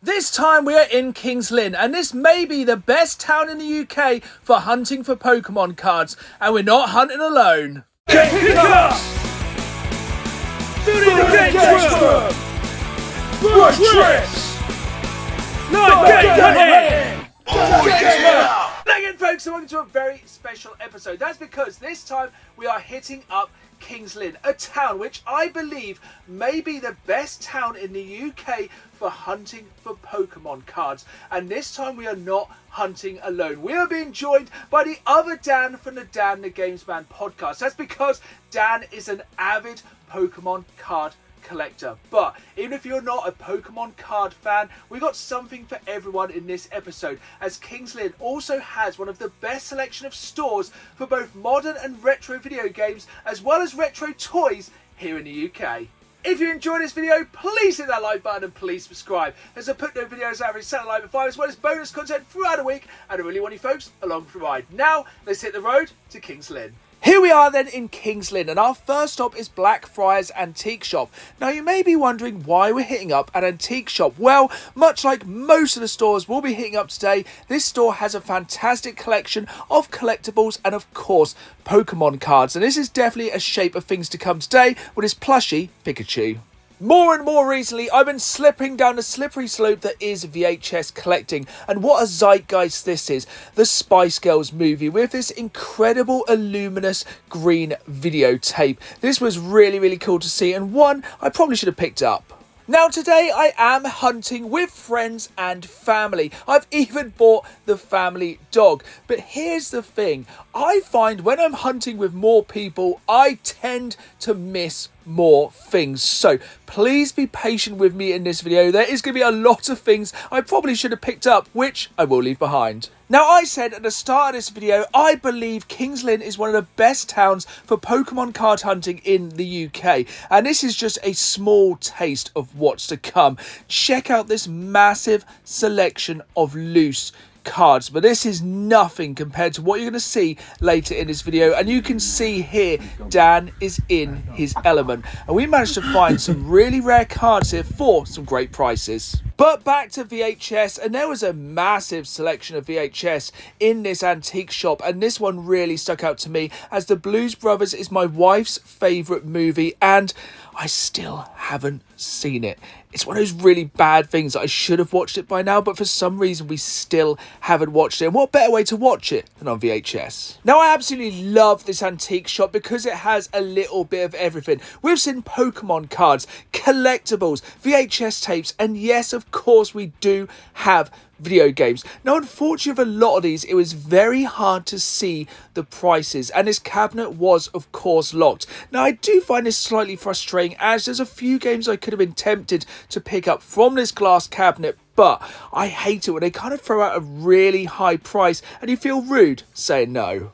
This time we are in Kings Lynn, and this may be the best town in the UK for hunting for Pokemon cards, and we're not hunting alone. Game Pickups! Building the game room! Rush tricks! Live game hunting! Oh yeah! Again, folks, and welcome to a very special episode. That's because this time we are hitting up Kings Lynn, a town which I believe may be the best town in the UK for hunting for Pokemon cards. And this time we are not hunting alone. We are being joined by the other Dan from the Dan the Games Man podcast. That's because Dan is an avid Pokemon card collector. But even if you're not a Pokemon card fan, we got something for everyone in this episode, as Kings Lynn also has one of the best selection of stores for both modern and retro video games, as well as retro toys here in the UK. If you enjoyed this video, please hit that like button and please subscribe, as I put no videos out every Saturday at 5, as well as bonus content throughout the week, and I really want you folks along for the ride. Now, let's hit the road to Kings Lynn. Here we are then in Kings Lynn, and our first stop is Blackfriars Antique Shop. Now you may be wondering why we're hitting up an antique shop. Well, much like most of the stores we'll be hitting up today, this store has a fantastic collection of collectibles and of course Pokemon cards. And this is definitely a shape of things to come today with this plushie Pikachu. More and more recently, I've been slipping down the slippery slope that is VHS collecting, and what a zeitgeist this is. The Spice Girls movie with this incredible luminous green videotape. This was really cool to see, and one I probably should have picked up. Now today I am hunting with friends and family. I've even bought the family dog. But here's the thing, I find when I'm hunting with more people, I tend to miss more things. So please be patient with me in this video. There is going to be a lot of things I probably should have picked up, which I will leave behind. Now, I said at the start of this video, I believe Kings Lynn is one of the best towns for Pokemon card hunting in the UK. And this is just a small taste of what's to come. Check out this massive selection of loose cards, but this is nothing compared to what you're going to see later in this video. And you can see here Dan is in his element, and we managed to find some really rare cards here for some great prices. But back to VHS, and there was a massive selection of VHS in this antique shop, and this one really stuck out to me, as The Blues Brothers is my wife's favourite movie and I still haven't seen it. It's one of those really bad things that I should have watched it by now, but for some reason we still haven't watched it. And what better way to watch it than on VHS? Now, I absolutely love this antique shop because it has a little bit of everything. We've seen Pokemon cards, collectibles, VHS tapes, and yes, of course, we do have video games. Now, unfortunately, for a lot of these, it was very hard to see the prices, and this cabinet was, of course, locked. Now, I do find this slightly frustrating, as there's a few games I could have been tempted to pick up from this glass cabinet, but I hate it when they kind of throw out a really high price and you feel rude saying no.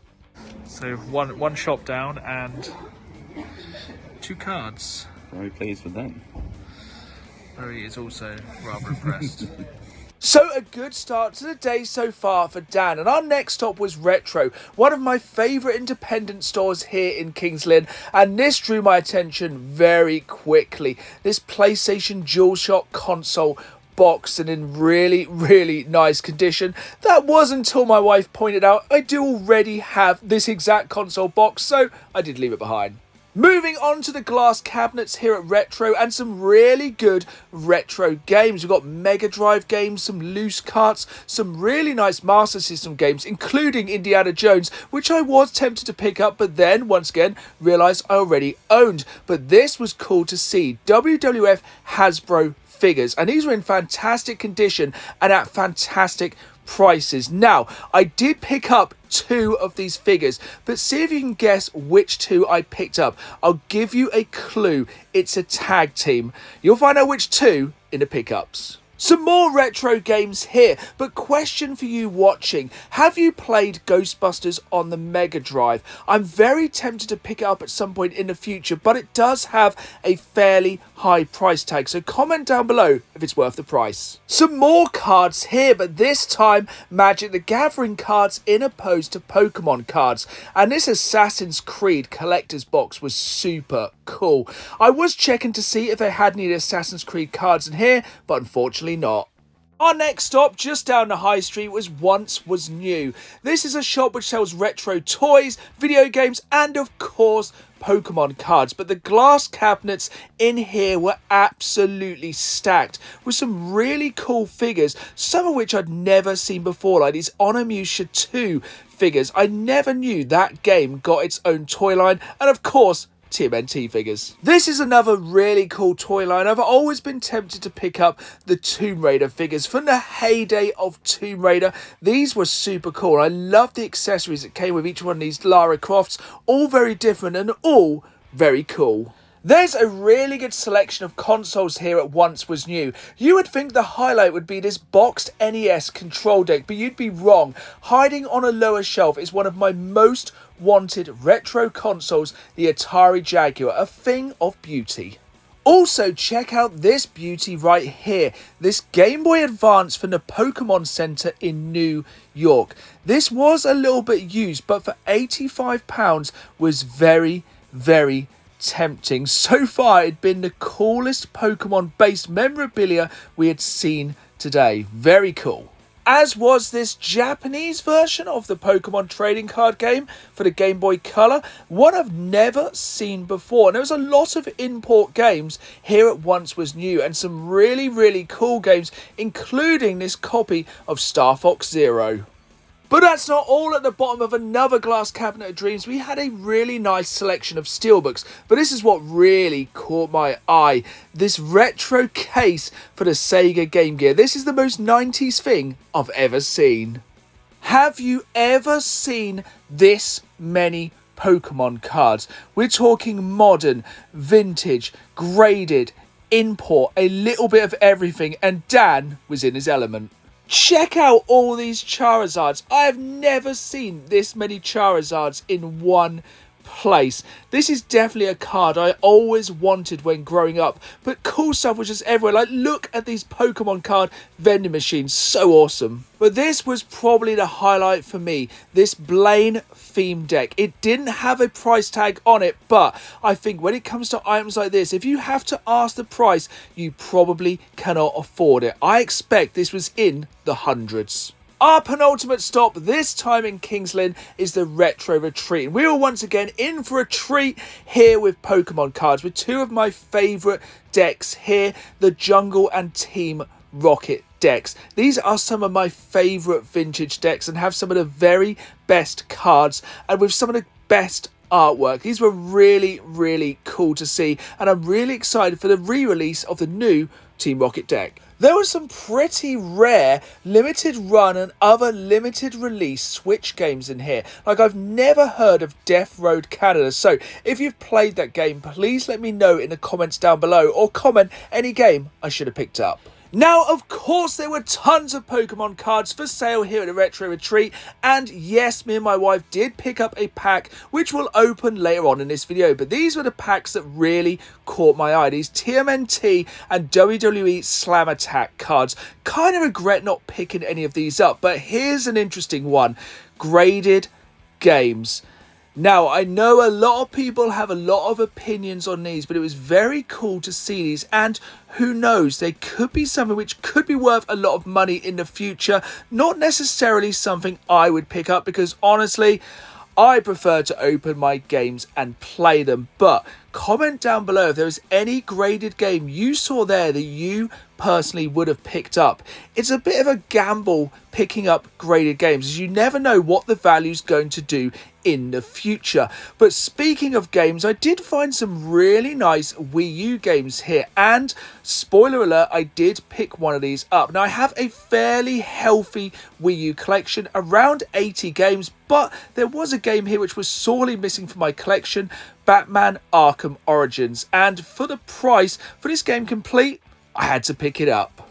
So one shop down and 2 cards. Very pleased with that. Barry is also rather impressed. So a good start to the day so far for Dan, and our next stop was Retro, one of my favourite independent stores here in Kings Lynn, and this drew my attention very quickly. This PlayStation DualShock console boxed and in really nice condition. That was until my wife pointed out I do already have this exact console box, so I did leave it behind. Moving on to the glass cabinets here at Retro, and some really good retro games. We've got Mega Drive games, some loose carts, some really nice Master System games, including Indiana Jones, which I was tempted to pick up, but then, once again, realised I already owned. But this was cool to see. WWF Hasbro figures, and these were in fantastic condition and at fantastic prices. Now, I did pick up 2 of these figures, but see if you can guess which 2 I picked up. I'll give you a clue. It's a tag team. You'll find out which 2 in the pickups. Some more retro games here, but question for you watching. Have you played Ghostbusters on the Mega Drive? I'm very tempted to pick it up at some point in the future, but it does have a fairly high price tag, so comment down below if it's worth the price. Some more cards here, but this time Magic the Gathering cards in opposed to Pokemon cards. And this Assassin's Creed collector's box was super cool. I was checking to see if they had any Assassin's Creed cards in here, but unfortunately not. Our next stop, just down the high street, was Once Was New. This is a shop which sells retro toys, video games, and of course, Pokemon cards. But the glass cabinets in here were absolutely stacked with some really cool figures, some of which I'd never seen before, like these Onimusha 2 figures. I never knew that game got its own toy line, and of course, TMNT figures. This is another really cool toy line. I've always been tempted to pick up the Tomb Raider figures from the heyday of Tomb Raider. These were super cool. I love the accessories that came with each one of these Lara Crofts, all very different and all very cool. There's a really good selection of consoles here at Once Was New. You would think the highlight would be this boxed NES control deck, but you'd be wrong. Hiding on a lower shelf is one of my most wanted retro consoles, the Atari Jaguar, a thing of beauty. Also, check out this beauty right here, this Game Boy Advance from the Pokemon Center in New York. This was a little bit used, but for £85 was very, very tempting. So far, it'd been the coolest Pokemon-based memorabilia we had seen today. Very cool. As was this Japanese version of the Pokemon trading card game for the Game Boy Color, one I've never seen before. And there was a lot of import games here at Once Was New, and some really, really cool games, including this copy of Star Fox Zero. But that's not all. At the bottom of another glass cabinet of dreams, we had a really nice selection of steelbooks. But this is what really caught my eye. This retro case for the Sega Game Gear. This is the most 90s thing I've ever seen. Have you ever seen this many Pokemon cards? We're talking modern, vintage, graded, import, a little bit of everything. And Dan was in his element. Check out all these Charizards. I have never seen this many Charizards in one place. This is definitely a card I always wanted when growing up, but cool stuff was just everywhere. Like, look at these Pokemon card vending machines, so awesome. But this was probably the highlight for me, this Blaine theme deck. It didn't have a price tag on it, but I think when it comes to items like this, if you have to ask the price, you probably cannot afford it. I expect this was in the hundreds. Our penultimate stop, this time in Kings Lynn, is the Retro Retreat. And we are once again in for a treat here with Pokemon cards, with two of my favourite decks here, the Jungle and Team Rocket decks. These are some of my favourite vintage decks and have some of the very best cards and with some of the best artwork. These were really, really cool to see, and I'm really excited for the re-release of the new Team Rocket deck. There were some pretty rare limited run and other limited release Switch games in here. Like, I've never heard of Death Road Canada. So if you've played that game, please let me know in the comments down below, or comment any game I should have picked up. Now, of course, there were tons of Pokemon cards for sale here at the Retro Retreat, and yes, me and my wife did pick up a pack which we'll open later on in this video, but these were the packs that really caught my eye. These TMNT and WWE Slam Attack cards. Kind of regret not picking any of these up, but here's an interesting one. Graded games. Now, I know a lot of people have a lot of opinions on these, but it was very cool to see these, and who knows, they could be something which could be worth a lot of money in the future. Not necessarily something I would pick up, because honestly, I prefer to open my games and play them. But comment down below if there was any graded game you saw there that you personally would have picked up. It's a bit of a gamble picking up graded games, as you never know what the value's going to do in the future. But speaking of games, I did find some really nice Wii U games here, and spoiler alert, I did pick one of these up. Now, I have a fairly healthy Wii U collection, around 80 games, but there was a game here which was sorely missing from my collection, Batman Arkham Origins, and for the price for this game complete, I had to pick it up.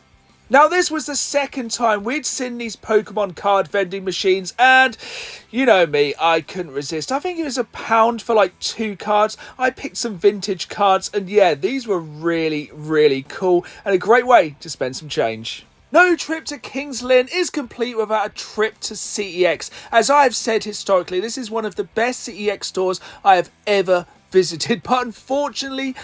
Now, this was the second time we'd seen these Pokemon card vending machines, and you know me, I couldn't resist. I think it was £1 for like 2 cards. I picked some vintage cards, and yeah, these were really, really cool and a great way to spend some change. No trip to Kings Lynn is complete without a trip to CEX. As I've said historically, this is one of the best CEX stores I have ever visited, but unfortunately,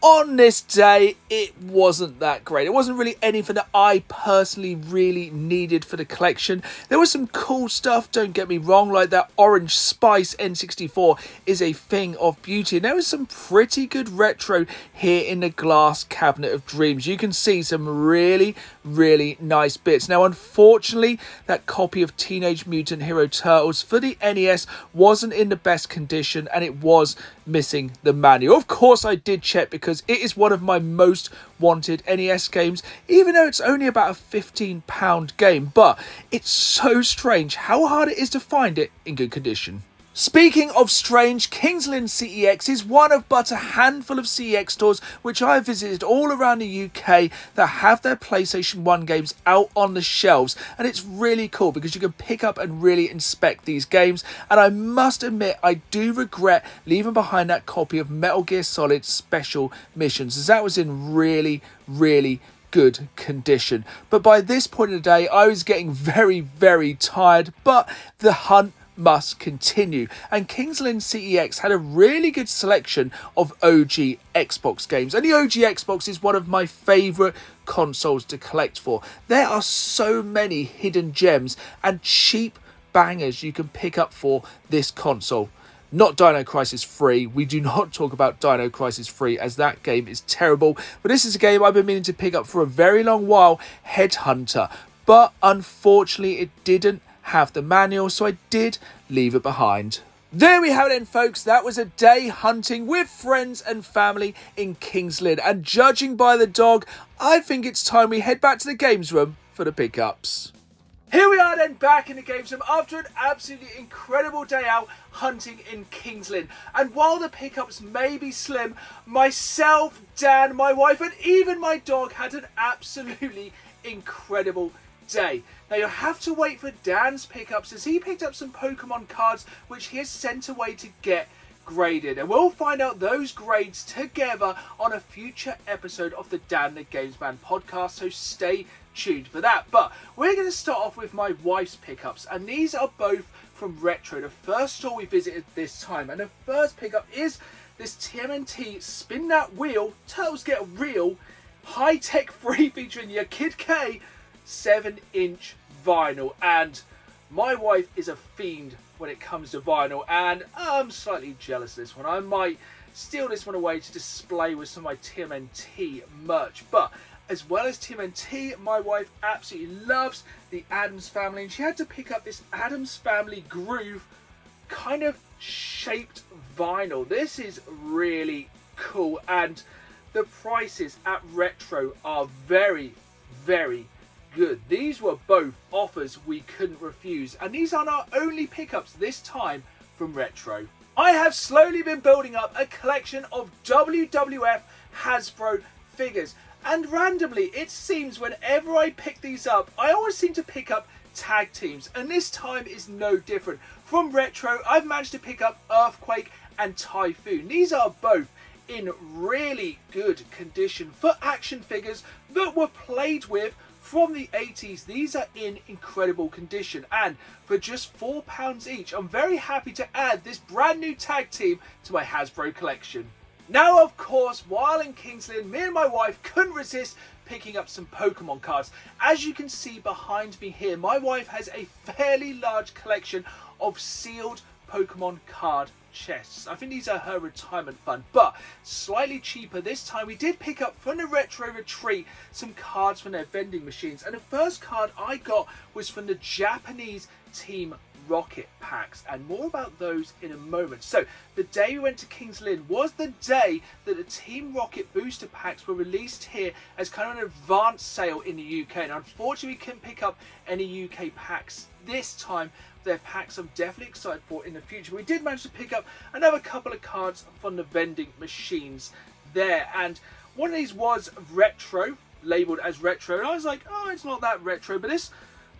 on this day, it wasn't that great. It wasn't really anything that I personally really needed for the collection. There was some cool stuff, don't get me wrong, like that Orange Spice N64 is a thing of beauty. And there was some pretty good retro here in the glass cabinet of dreams. You can see some really, really nice bits. Now, unfortunately, that copy of Teenage Mutant Hero Turtles for the NES wasn't in the best condition, and it was missing the manual. Of course, I did check because it is one of my most wanted NES games, even though it's only about a £15 game. But it's so strange how hard it is to find it in good condition. Speaking of strange, Kings Lynn CEX is one of but a handful of CEX stores which I have visited all around the UK that have their PlayStation 1 games out on the shelves, and it's really cool because you can pick up and really inspect these games. And I must admit, I do regret leaving behind that copy of Metal Gear Solid Special Missions, as that was in really, really good condition. But by this point in the day, I was getting very, very tired, but the hunt must continue, and Kings Lynn CEX had a really good selection of OG Xbox games, and the OG Xbox is one of my favourite consoles to collect for. There are so many hidden gems and cheap bangers you can pick up for this console. Not Dino Crisis 3. We do not talk about Dino Crisis 3 as that game is terrible, but this is a game I've been meaning to pick up for a very long while, Headhunter, but unfortunately it didn't have the manual, so I did leave it behind. There we have it then, folks. That was a day hunting with friends and family in Kings Lynn, and judging by the dog, I think it's time we head back to the games room for the pickups. Here we are then, back in the games room after an absolutely incredible day out hunting in Kings Lynn. And while the pickups may be slim, myself, Dan, my wife and even my dog had an absolutely incredible day. Now you'll have to wait for Dan's pickups, as he picked up some Pokemon cards which he has sent away to get graded, and we'll find out those grades together on a future episode of the Dan the Games Man podcast, so stay tuned for that. But we're going to start off with my wife's pickups, and these are both from Retro, the first store we visited this time. And the first pickup is this TMNT Spin That Wheel, Turtles Get Real, high-tech free featuring your Kid K 7-inch vinyl. And my wife is a fiend when it comes to vinyl, and I'm slightly jealous of this one. I might steal this one away to display with some of my TMNT merch. But as well as TMNT, my wife absolutely loves the Addams Family, and she had to pick up this Addams Family Groove kind of shaped vinyl. This is really cool, and the prices at Retro are very, very good. These were both offers we couldn't refuse, and these aren't our only pickups this time from Retro. I have slowly been building up a collection of WWF Hasbro figures, and randomly it seems whenever I pick these up, I always seem to pick up tag teams, and this time is no different. From Retro, I've managed to pick up Earthquake and Typhoon. These are both in really good condition for action figures that were played with from the 80s. These are in incredible condition, and for just £4 each, I'm very happy to add this brand new tag team to my Hasbro collection. Now, of course, while in Kings Lynn, me and my wife couldn't resist picking up some Pokemon cards. As you can see behind me here, my wife has a fairly large collection of sealed Pokemon card chests. I think these are her retirement fund, but slightly cheaper this time. We did pick up from the Retro Retreat some cards from their vending machines, and the first card I got was from the Japanese Team Rocket packs, and more about those in a moment. So the day we went to Kings Lynn was the day that the Team Rocket booster packs were released here as kind of an advanced sale in the UK, and unfortunately we couldn't pick up any UK packs this time. Their packs I'm definitely excited for in the future. We did manage to pick up another couple of cards from the vending machines there, and one of these was Retro, labelled as Retro, and I was like, oh, it's not that retro, but this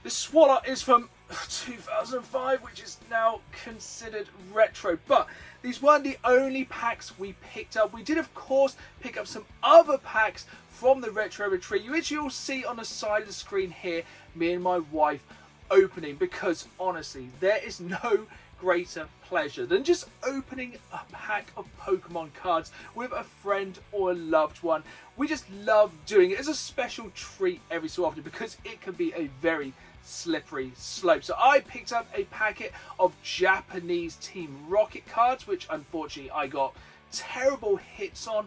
Swallow is from 2005, which is now considered retro. But these weren't the only packs we picked up. We did, of course, pick up some other packs from the Retro Retreat, which you'll see on the side of the screen here, me and my wife opening, because honestly, there is no greater pleasure than just opening a pack of Pokemon cards with a friend or a loved one. We just love doing it as a special treat every so often because it can be a very slippery slope. So I picked up a packet of Japanese Team Rocket cards, which unfortunately I got terrible hits on.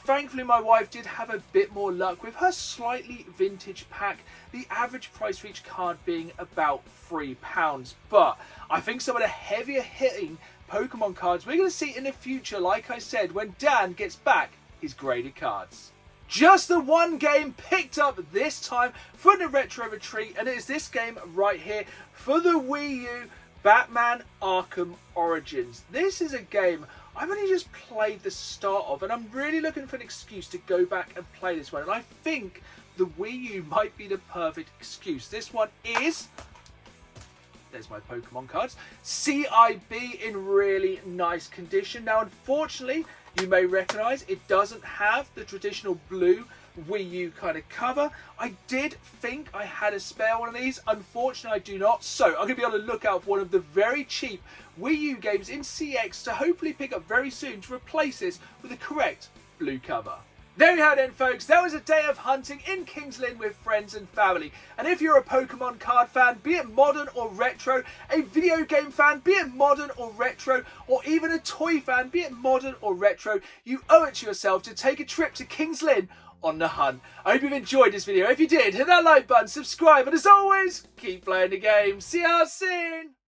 Thankfully, my wife did have a bit more luck with her slightly vintage pack, the average price for each card being about £3. But I think some of the heavier hitting Pokemon cards we're going to see in the future, like I said, when Dan gets back his graded cards. Just the one game picked up this time for the Retro Retreat, and it is this game right here for the Wii U, Batman Arkham Origins. This is a game I've only just played the start of, and I'm really looking for an excuse to go back and play this one, and I think the Wii U might be the perfect excuse. This one is, there's my Pokemon cards, CIB in really nice condition. Now, unfortunately, you may recognise it doesn't have the traditional blue Wii U kind of cover. I did think I had a spare one of these. Unfortunately, I do not. So I'm going to be on the lookout for one of the very cheap Wii U games in CX to hopefully pick up very soon to replace this with the correct blue cover. There you have it then, folks. That was a day of hunting in Kings Lynn with friends and family. And if you're a Pokemon card fan, be it modern or retro, a video game fan, be it modern or retro, or even a toy fan, be it modern or retro, you owe it to yourself to take a trip to Kings Lynn on the hunt. I hope you've enjoyed this video. If you did, hit that like button, subscribe, and as always, keep playing the game. See you soon.